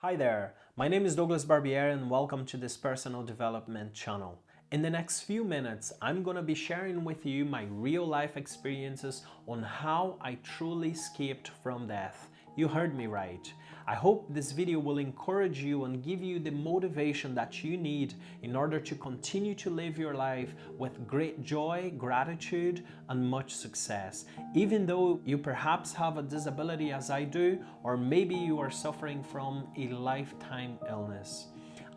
Hi there, my name is Douglas Barbieri and welcome to this personal development channel. In the next few minutes, I'm going to be sharing with you my real life experiences on how I truly escaped from death. You heard me right. I hope this video will encourage you and give you the motivation that you need in order to continue to live your life with great joy, gratitude, and much success. Even though you perhaps have a disability as I do, or maybe you are suffering from a lifetime illness.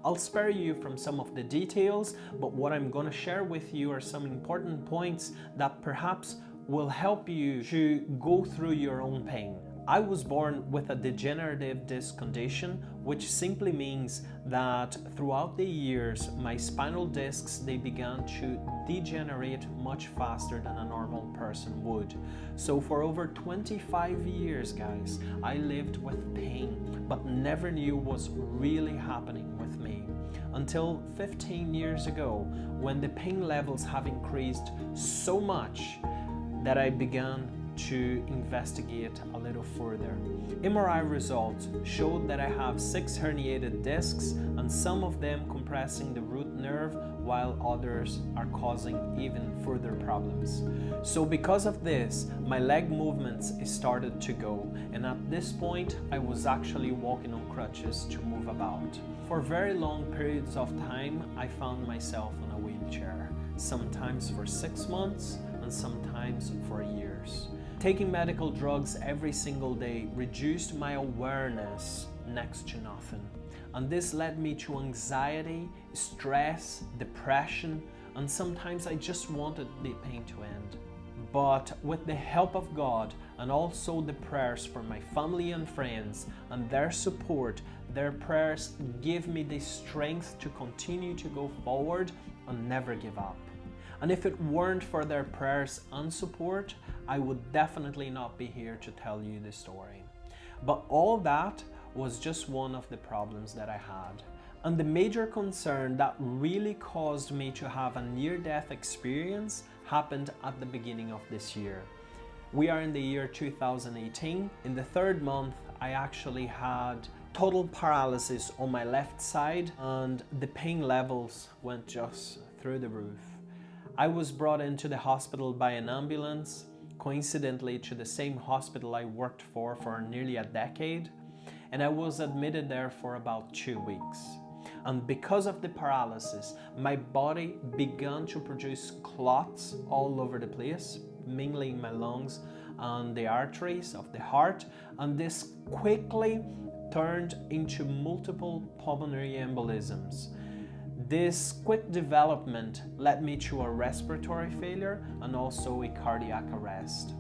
I'll spare you from some of the details, but what I'm going to share with you are some important points that perhaps will help you to go through your own pain. I was born with a degenerative disc condition, which simply means that throughout the years, my spinal discs, they began to degenerate much faster than a normal person would. So for over 25 years, guys, I lived with pain, but never knew what's really happening with me. Until 15 years ago, when the pain levels have increased so much that I began to investigate a little further. MRI results showed that I have 6 herniated discs and some of them compressing the root nerve while others are causing even further problems. So because of this, my leg movements started to go, and at this point I was actually walking on crutches to move about. For very long periods of time I found myself on a wheelchair, sometimes for 6 months and sometimes for years. Taking medical drugs every single day reduced my awareness next to nothing. And this led me to anxiety, stress, depression, and sometimes I just wanted the pain to end. But with the help of God and also the prayers from my family and friends and their support, their prayers give me the strength to continue to go forward and never give up. And if it weren't for their prayers and support, I would definitely not be here to tell you the story. But all that was just one of the problems that I had. And the major concern that really caused me to have a near-death experience happened at the beginning of this year. We are in the year 2018. In the 3rd month, I actually had total paralysis on my left side and the pain levels went just through the roof. I was brought into the hospital by an ambulance, coincidentally to the same hospital I worked for nearly a decade, and I was admitted there for about 2 weeks. And because of the paralysis, my body began to produce clots all over the place, mainly in my lungs and the arteries of the heart, and this quickly turned into multiple pulmonary embolisms. This quick development led me to a respiratory failure and also a cardiac arrest.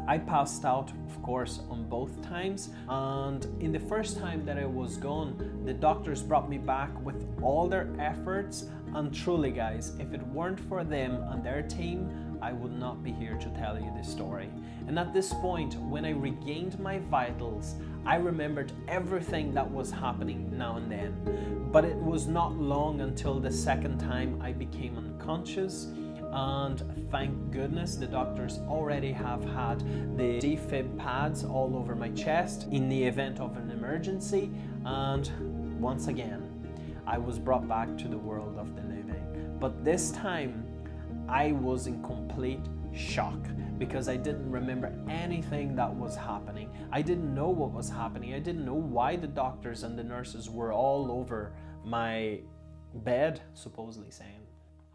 I passed out, of course, on both times, and in the first time that I was gone, the doctors brought me back with all their efforts, and truly guys, if it weren't for them and their team, I would not be here to tell you this story. And at this point, when I regained my vitals, I remembered everything that was happening now and then. But it was not long until the 2nd time I became unconscious, and thank goodness the doctors already have had the defib pads all over my chest in the event of an emergency, and once again I was brought back to the world of the living. But this time I was in complete shock because I didn't remember anything that was happening. I didn't know what was happening. I didn't know why the doctors and the nurses were all over my bed, supposedly saying.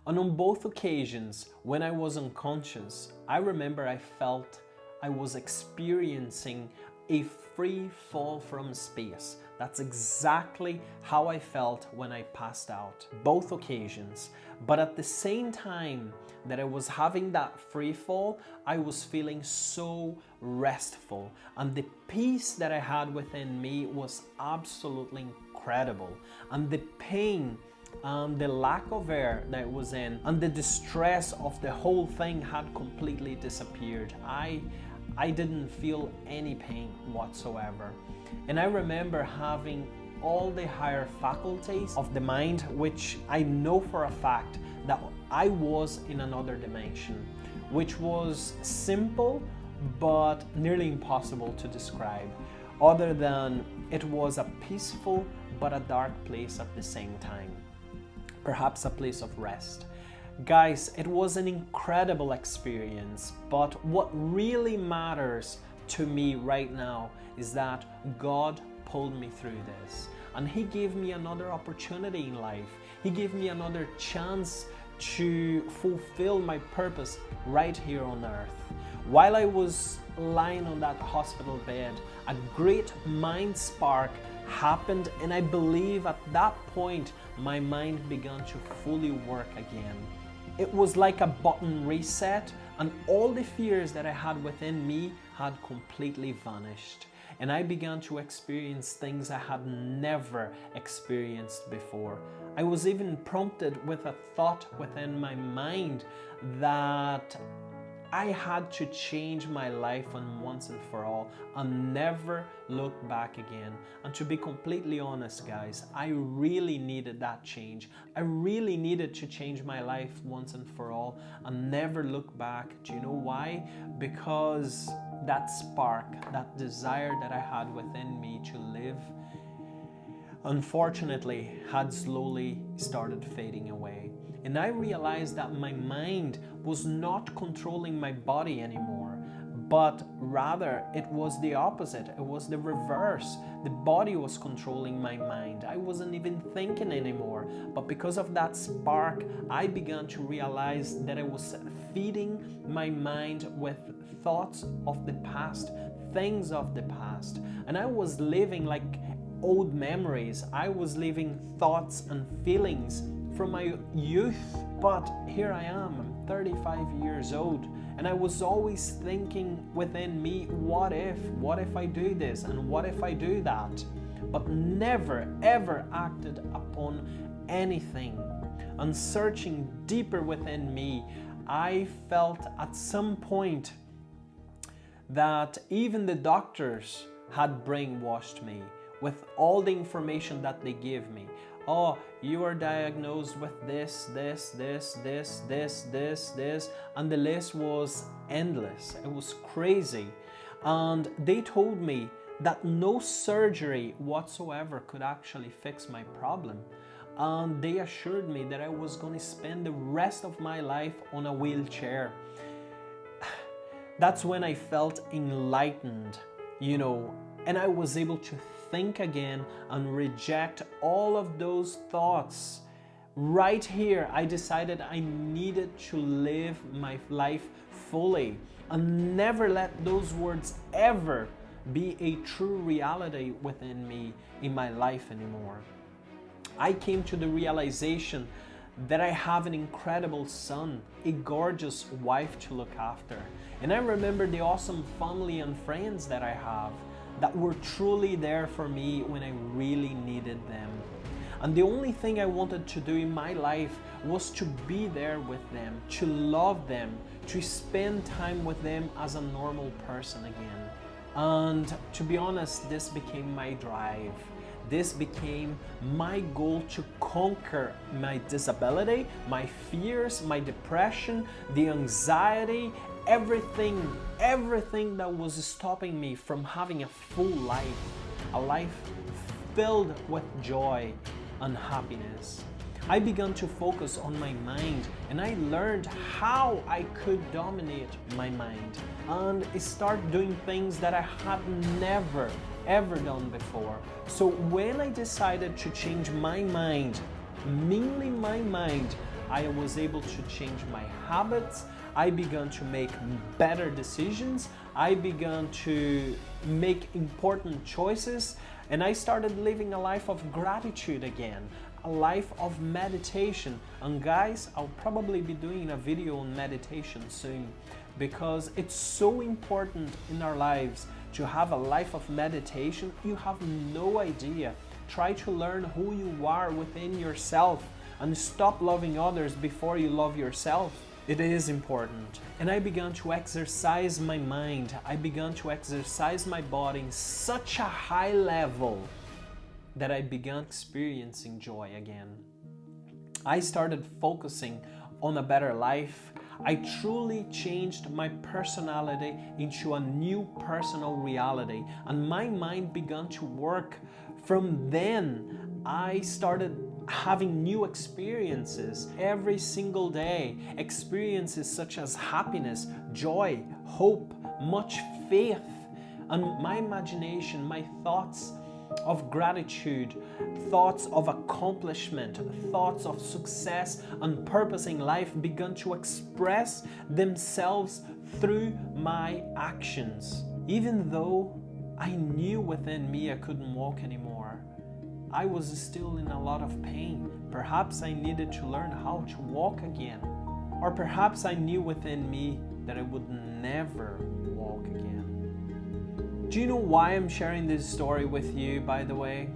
And on both occasions, when I was unconscious, I remember I felt I was experiencing a free fall from space. That's exactly how I felt when I passed out, both occasions. But at the same time that I was having that free fall, I was feeling so restful. And the peace that I had within me was absolutely incredible. And the pain and the lack of air that I was in and the distress of the whole thing had completely disappeared. I didn't feel any pain whatsoever. And I remember having all the higher faculties of the mind, which I know for a fact that I was in another dimension, which was simple but nearly impossible to describe, other than it was a peaceful but a dark place at the same time. Perhaps a place of rest. Guys, it was an incredible experience, but what really matters to me right now is that God pulled me through this, and He gave me another opportunity in life. He gave me another chance to fulfill my purpose right here on earth. While I was lying on that hospital bed, a great mind spark happened, and I believe at that point my mind began to fully work again. It was like a button reset, and all the fears that I had within me had completely vanished. And I began to experience things I had never experienced before. I was even prompted with a thought within my mind that I had to change my life once and for all and never look back again. And to be completely honest, guys, I really needed that change. I really needed to change my life once and for all and never look back. Do you know why? Because that spark, that desire that I had within me to live, unfortunately, had slowly started fading away. And I realized that my mind was not controlling my body anymore, but rather it was the opposite. It was the reverse. The body was controlling my mind. I wasn't even thinking anymore. But because of that spark, I began to realize that I was feeding my mind with thoughts of the past, things of the past. And I was living like old memories. I was living thoughts and feelings from my youth. But here I am, I'm 35 years old, and I was always thinking within me, what if I do this, and what if I do that? But never ever acted upon anything. And searching deeper within me, I felt at some point that even the doctors had brainwashed me with all the information that they gave me. Oh, you are diagnosed with this, and the list was endless. It was crazy. And they told me that no surgery whatsoever could actually fix my problem. And they assured me that I was going to spend the rest of my life on a wheelchair. That's when I felt enlightened, and I was able to think again and reject all of those thoughts. Right here, I decided I needed to live my life fully and never let those words ever be a true reality within me in my life anymore. I came to the realization that I have an incredible son, a gorgeous wife to look after. And I remember the awesome family and friends that I have that were truly there for me when I really needed them. And the only thing I wanted to do in my life was to be there with them, to love them, to spend time with them as a normal person again. And to be honest, this became my drive. This became my goal to conquer my disability, my fears, my depression, the anxiety, everything that was stopping me from having a full life, a life filled with joy and happiness. I began to focus on my mind, and I learned how I could dominate my mind and start doing things that I had never ever done before. So when I decided to change my mind, mainly my mind, I was able to change my habits. I began to make better decisions. I began to make important choices, and I started living a life of gratitude again, a life of meditation. And guys, I'll probably be doing a video on meditation soon, because it's so important in our lives to have a life of meditation. You have no idea. Try to learn who you are within yourself and stop loving others before you love yourself. It is important. And I began to exercise my mind. I began to exercise my body in such a high level that I began experiencing joy again. I started focusing on a better life. I truly changed my personality into a new personal reality, and my mind began to work. From then, I started having new experiences every single day. Experiences such as happiness, joy, hope, much faith, and my imagination, my thoughts of gratitude, thoughts of accomplishment, thoughts of success and purpose in life began to express themselves through my actions. Even though I knew within me I couldn't walk anymore, I was still in a lot of pain. Perhaps I needed to learn how to walk again. Or perhaps I knew within me that I would never walk again. Do you know why I'm sharing this story with you, by the way?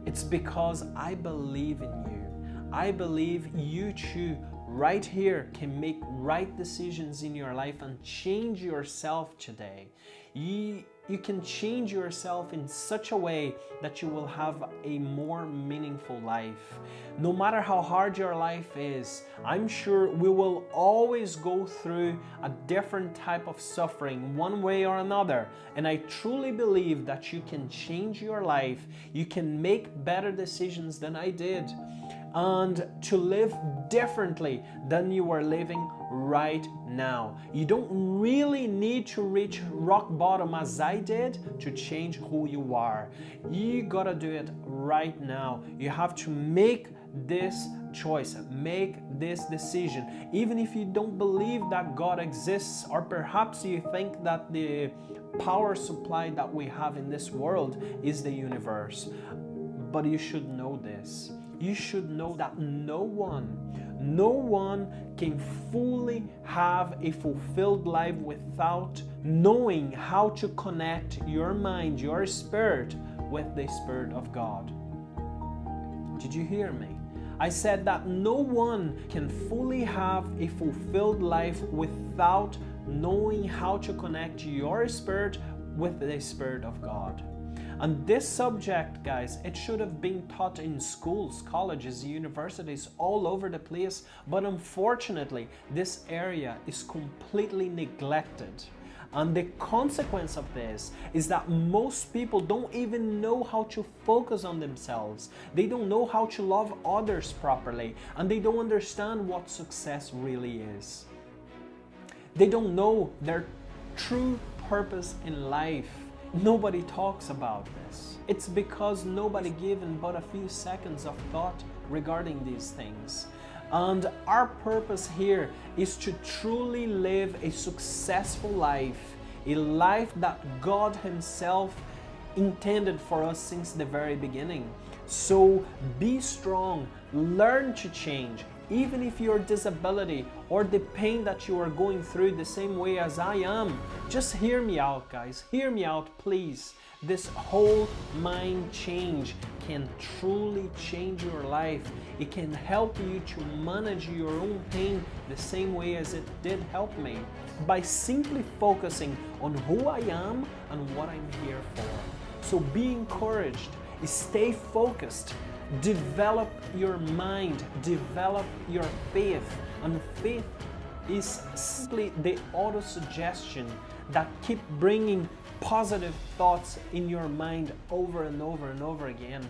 It's because I believe in you. I believe you too, right here, can make right decisions in your life and change yourself today. You can change yourself in such a way that you will have a more meaningful life. No matter how hard your life is, I'm sure we will always go through a different type of suffering one way or another. And I truly believe that you can change your life. You can make better decisions than I did, and to live differently than you are living right now. You don't really need to reach rock bottom as I did to change who you are. You gotta do it right now. You have to make this choice, make this decision. Even if you don't believe that God exists, or perhaps you think that the power supply that we have in this world is the universe. But you should know this. You should know that no one can fully have a fulfilled life without knowing how to connect your mind, your spirit, with the Spirit of God. Did you hear me? I said that no one can fully have a fulfilled life without knowing how to connect your spirit with the Spirit of God. And this subject, guys, it should have been taught in schools, colleges, universities, all over the place. But unfortunately, this area is completely neglected. And the consequence of this is that most people don't even know how to focus on themselves. They don't know how to love others properly. And they don't understand what success really is. They don't know their true purpose in life. Nobody talks about this. It's because nobody given but a few seconds of thought regarding these things. And our purpose here is to truly live a successful life, a life that God Himself intended for us since the very beginning. So be strong, learn to change. Even if your disability or the pain that you are going through the same way as I am, just hear me out, guys. Hear me out, please. This whole mind change can truly change your life. It can help you to manage your own pain the same way as it did help me, by simply focusing on who I am and what I'm here for. So be encouraged, stay focused. Develop your mind, develop your faith. And faith is simply the auto-suggestion that keep bringing positive thoughts in your mind over and over and over again.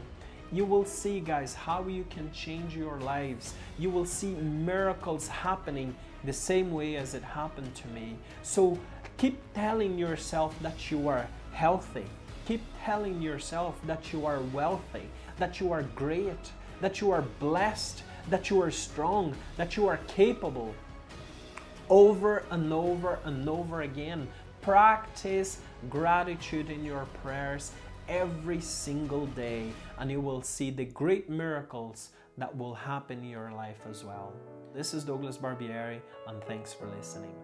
You will see, guys, how you can change your lives. You will see miracles happening the same way as it happened to me. So keep telling yourself that you are healthy. Keep telling yourself that you are wealthy, that you are great, that you are blessed, that you are strong, that you are capable. Over and over and over again. Practice gratitude in your prayers every single day, and you will see the great miracles that will happen in your life as well. This is Douglas Barbieri, and thanks for listening.